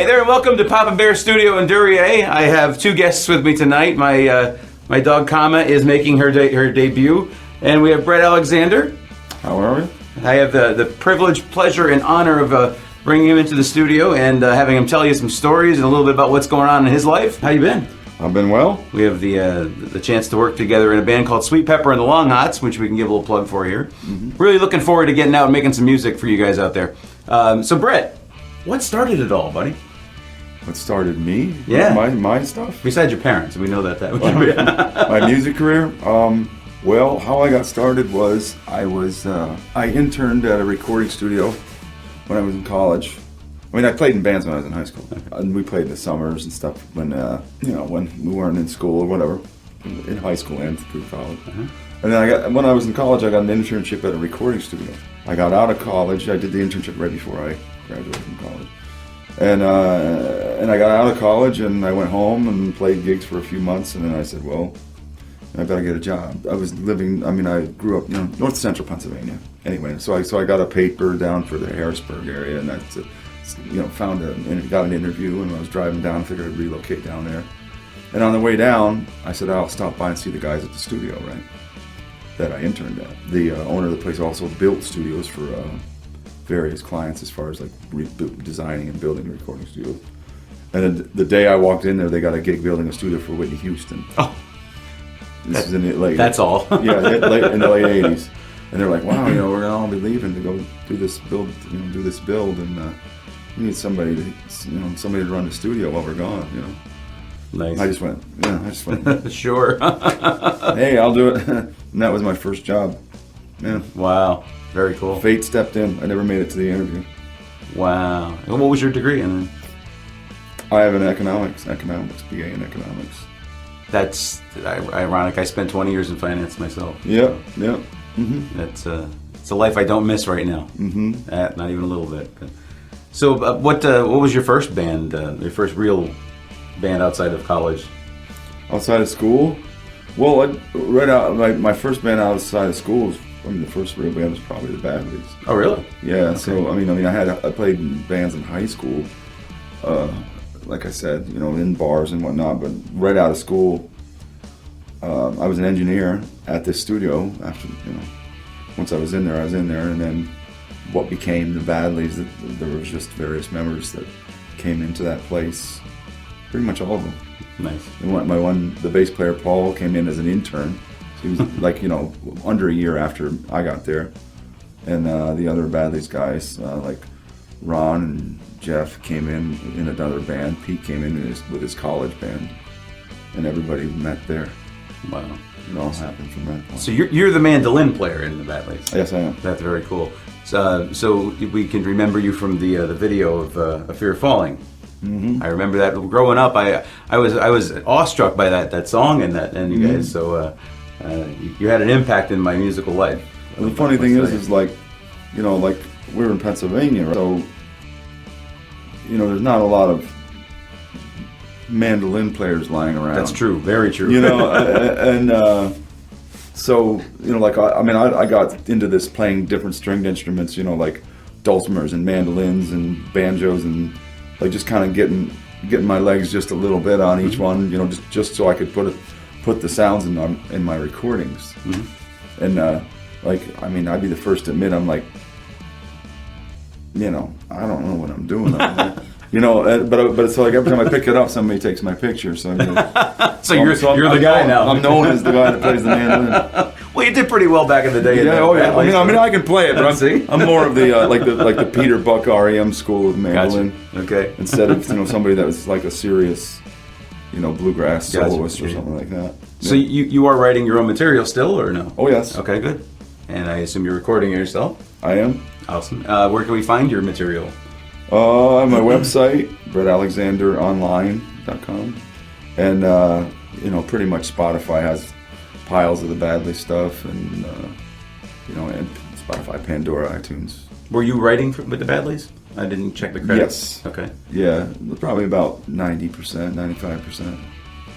Hey there, and welcome to Papa Bear Studio in Duryea. I have two guests with me tonight. My dog Kama is making her debut, and we have Bret Alexander. How are we? I have the privilege, pleasure, and honor of bringing him into the studio and having him tell you some stories and a little bit about what's going on in his life. How you been? I've been well. We have the chance to work together in a band called Sweet Pepper and the Long Hots, which we can give a little plug for here. Mm-hmm. Really looking forward to getting out and making some music for you guys out there. So Bret, what started it all, buddy? What started me? Yeah. My stuff? Besides your parents, we know that. My music career? Well, how I got started was I interned at a recording studio when I was in college. I mean, I played in bands when I was in high school, and we played in the summers and stuff when when we weren't in school or whatever, in high school and through college. Uh-huh. And then when I was in college, I got an internship at a recording studio. I got out of college. I did the internship right before I graduated from college, and I got out of college and I went home and played gigs for a few months, and then I said, well, I better get a job. I grew up, north central Pennsylvania. Anyway, so I got a paper down for the Harrisburg area, and that's it. Got an interview, and I was driving down, figured I'd relocate down there. And on the way down, I said, I'll stop by and see the guys at the studio, right, that I interned at. The owner of the place also built studios for various clients as far as like designing and building recording studios. And then the day I walked in there, they got a gig building a studio for Whitney Houston. Oh, this is in the late. That's all. Yeah, in the late '80s. And they're like, wow, we're gonna all be leaving to go do this build, and we need somebody to run the studio while we're gone, Nice. I just went. Sure. Hey, I'll do it. And that was my first job. Yeah. Wow. Very cool. Fate stepped in. I never made it to the interview. Wow. And what was your degree in? I have an economics, BA in economics. That's ironic. I spent 20 years in finance myself. Yeah. Mm-hmm. It's a life I don't miss right now. Mm-hmm. Not even a little bit. So, what was your first band? Your first real band outside of college? Outside of school? Well, my first band outside of school was, the first real band was probably the Badlees. Oh, really? Yeah. Okay. So, I played in bands in high school. Like I said, in bars and whatnot. But right out of school, I was an engineer at this studio. After once I was in there, and then what became the Badlees, there was just various members that came into that place. Pretty much all of them. Nice. And the bass player Paul came in as an intern. So he was under a year after I got there, and the other Badlees guys like Ron and Jeff came in another band. Pete came in with his college band, and everybody met there. Wow. It all happened from that point. So you're the mandolin player in the Badlees. Yes, I am. That's very cool. So we can remember you from the video of A Fear of Falling. Mm-hmm. I remember that growing up. I was awestruck by that song and you guys. So you had an impact in my musical life. Well, the funny thing is like we're in Pennsylvania, right? So there's not a lot of mandolin players lying around. That's true. Very true. So I got into this playing different stringed instruments, like dulcimers and mandolins and banjos, and like just kind of getting my legs just a little bit on each one, just so I could put the sounds in my recordings. Mm-hmm. And I'd be the first to admit I'm like, I don't know what I'm doing. But it's like every time I pick it up, somebody takes my picture. So you're the guy now. I'm known as the guy that plays the mandolin. Well, you did pretty well back in the day. Yeah, I can play it, but I'm more of the like the Peter Buck REM school of mandolin. Gotcha. Okay. Instead of somebody that was like a serious, bluegrass soloist or something like that. So you are writing your own material still, or no? Oh yes. Okay, good. And I assume you're recording it yourself. I am. Awesome. Where can we find your material? On my website, bretalexanderonline.com, and pretty much Spotify has piles of the Badlees stuff, and and Spotify, Pandora, iTunes. Were you writing with the Badlees? I didn't check the credits. Yes. Okay. Yeah, probably about 90%, 95%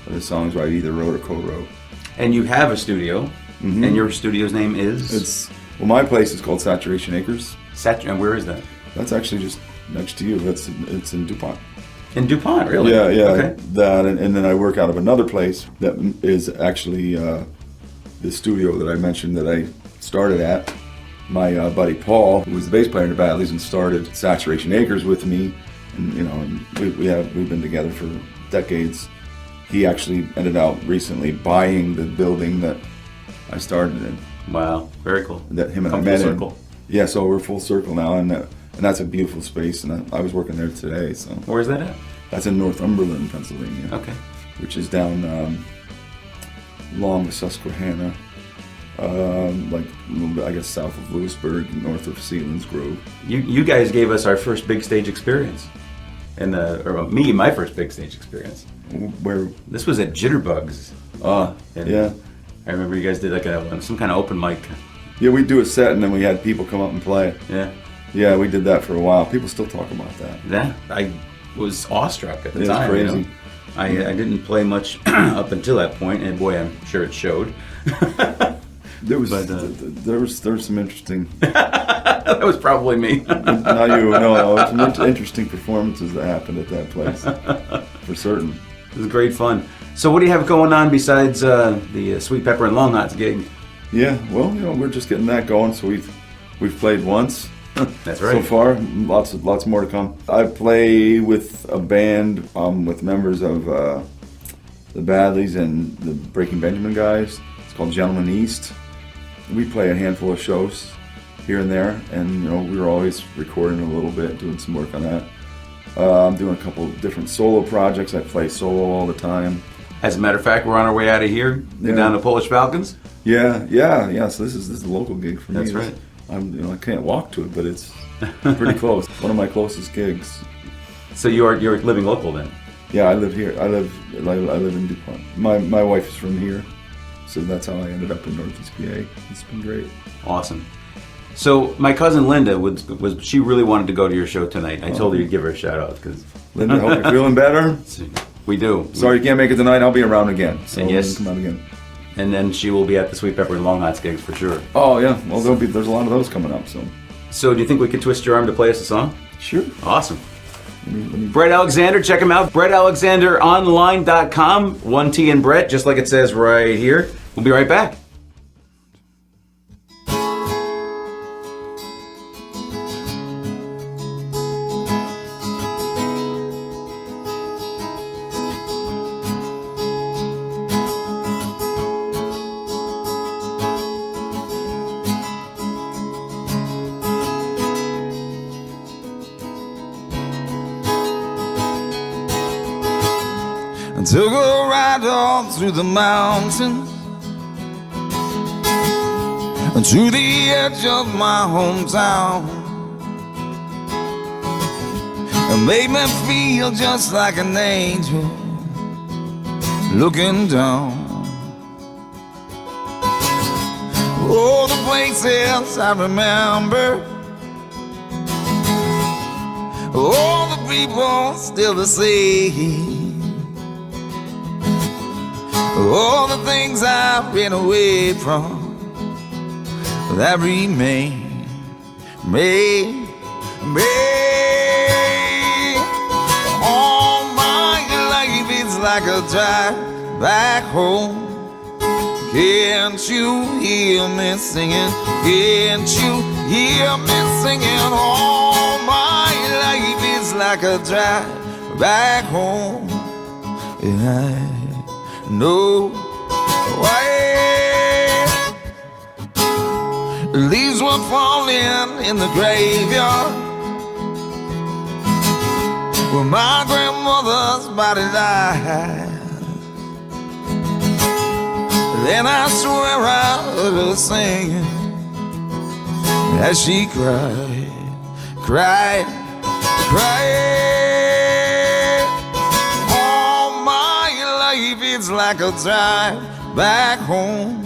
of the songs I either wrote or co-wrote. And you have a studio, and your studio's name is? My place is called Saturation Acres. And where is that? That's actually just next to you. It's in Dupont. In Dupont, really? Yeah, yeah. Okay. That, and then I work out of another place that is actually the studio that I mentioned that I started at. My buddy Paul, who was the bass player in the Badlees and started Saturation Acres with me, and we've been together for decades. He actually ended up recently buying the building that I started in. Wow, very cool. That him and Come I met full in. circle. Yeah, so we're full circle now, and that's a beautiful space. And I was working there today. So Where's that at? that's in Northumberland, Pennsylvania. Okay. Which is down along the Susquehanna, like I guess south of Lewisburg, north of Sealands Grove. You guys gave us our first big stage experience, my first big stage experience. Where? This was at Jitterbugs. And Yeah. I remember you guys did like some kind of open mic. Yeah, we'd do a set and then we had people come up and play. Yeah. Yeah, we did that for a while. People still talk about that. Yeah. I was awestruck at the It was time. crazy. You know? I didn't play much up until that point, and boy, I'm sure it showed. There was But, there was some interesting. That was probably me. Some interesting performances that happened at that place, for certain. It was great fun. So what do you have going on besides the Sweet Pepper and Long Hots gig? Yeah, well, we're just getting that going. So we've played once. That's right. So far, lots more to come. I play with a band with members of the Badlees and the Breaking Benjamin guys. It's called Gentleman East. We play a handful of shows here and there, and we were always recording a little bit, doing some work on that. I'm doing a couple of different solo projects. I play solo all the time. As a matter of fact, we're on our way out of here, down to Polish Falcons. Yeah. So this is a local gig for me. That's right. I can't walk to it, but it's pretty close. One of my closest gigs. So you're living local then? Yeah, I live here. I live in Dupont. My wife is from here, so that's how I ended up in Northeast PA. It's been great. Awesome. So my cousin Linda she really wanted to go to your show tonight. I told her you'd give her a shout out because Linda, hope you're feeling better. we do. Sorry you can't make it tonight. I'll be around again. So And yes. come out again. And then she will be at the Sweet Pepper and Long Hots gigs for sure. Oh yeah, well there's a lot of those coming up. So do you think we could twist your arm to play us a song? Sure. Awesome. Let me Bret Alexander, check him out. BretAlexanderOnline.com. 1T in Bret, just like it says right here. We'll be right back. Took a ride on through the mountains to the edge of my hometown. It made me feel just like an angel looking down. Oh, the places I remember, all the people still the same. All the things I've been away from that remain, all my life it's like a drive back home. Can't you hear me singing? Can't you hear me singing? All my life is like a drive back home. And I know why leaves were falling in the graveyard where my grandmother's body lies. Then I swear I heard her singing as she cried. It's like a drive back home.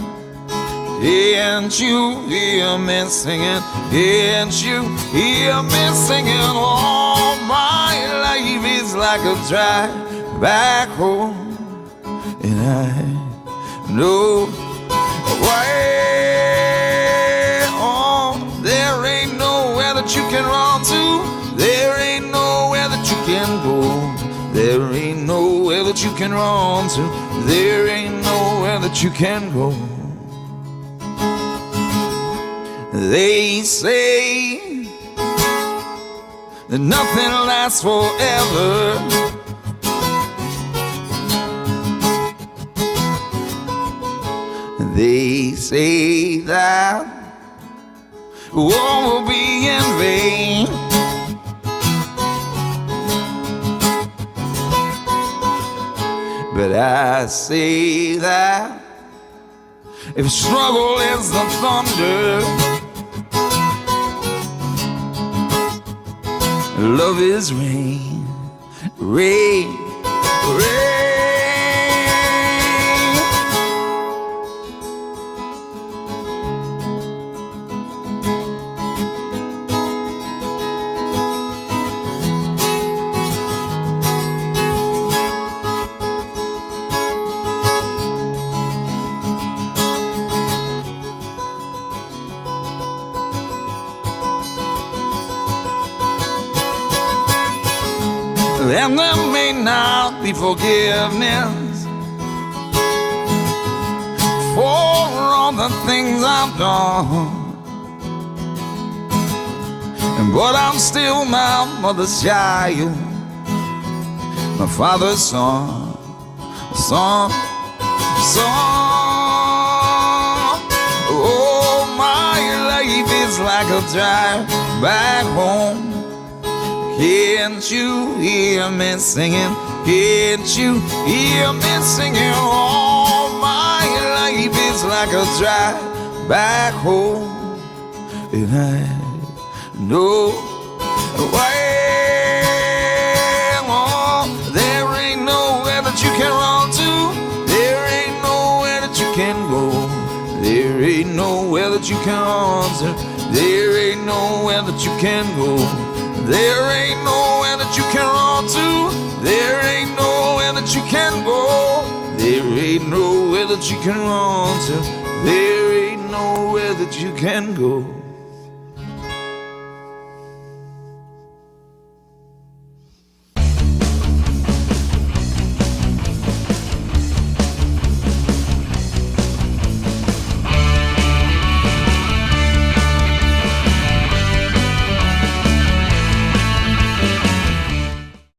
Can't you hear me singing? Can't you hear me singing? All my life is like a drive back home. And I know why. Oh, there ain't nowhere that you can run to. There ain't nowhere that you can go. There ain't nowhere that you can run to. There ain't nowhere that you can go. They say that nothing lasts forever. They say that war will be in vain. But I say that if struggle is the thunder, love is rain, rain, rain. And there may not be forgiveness for all the things I've done, but I'm still my mother's child, my father's son, son, son. Oh, my life is like a drive back home. Can't you hear me singing? Can't you hear me singing? All my life is like a drive back home, and I know there ain't nowhere that you can run to. There ain't nowhere that you can go. There ain't nowhere that you can run to. There ain't nowhere that you can go. There ain't nowhere that you can run to. There ain't nowhere that you can go. There ain't nowhere that you can run to. There ain't nowhere that you can go.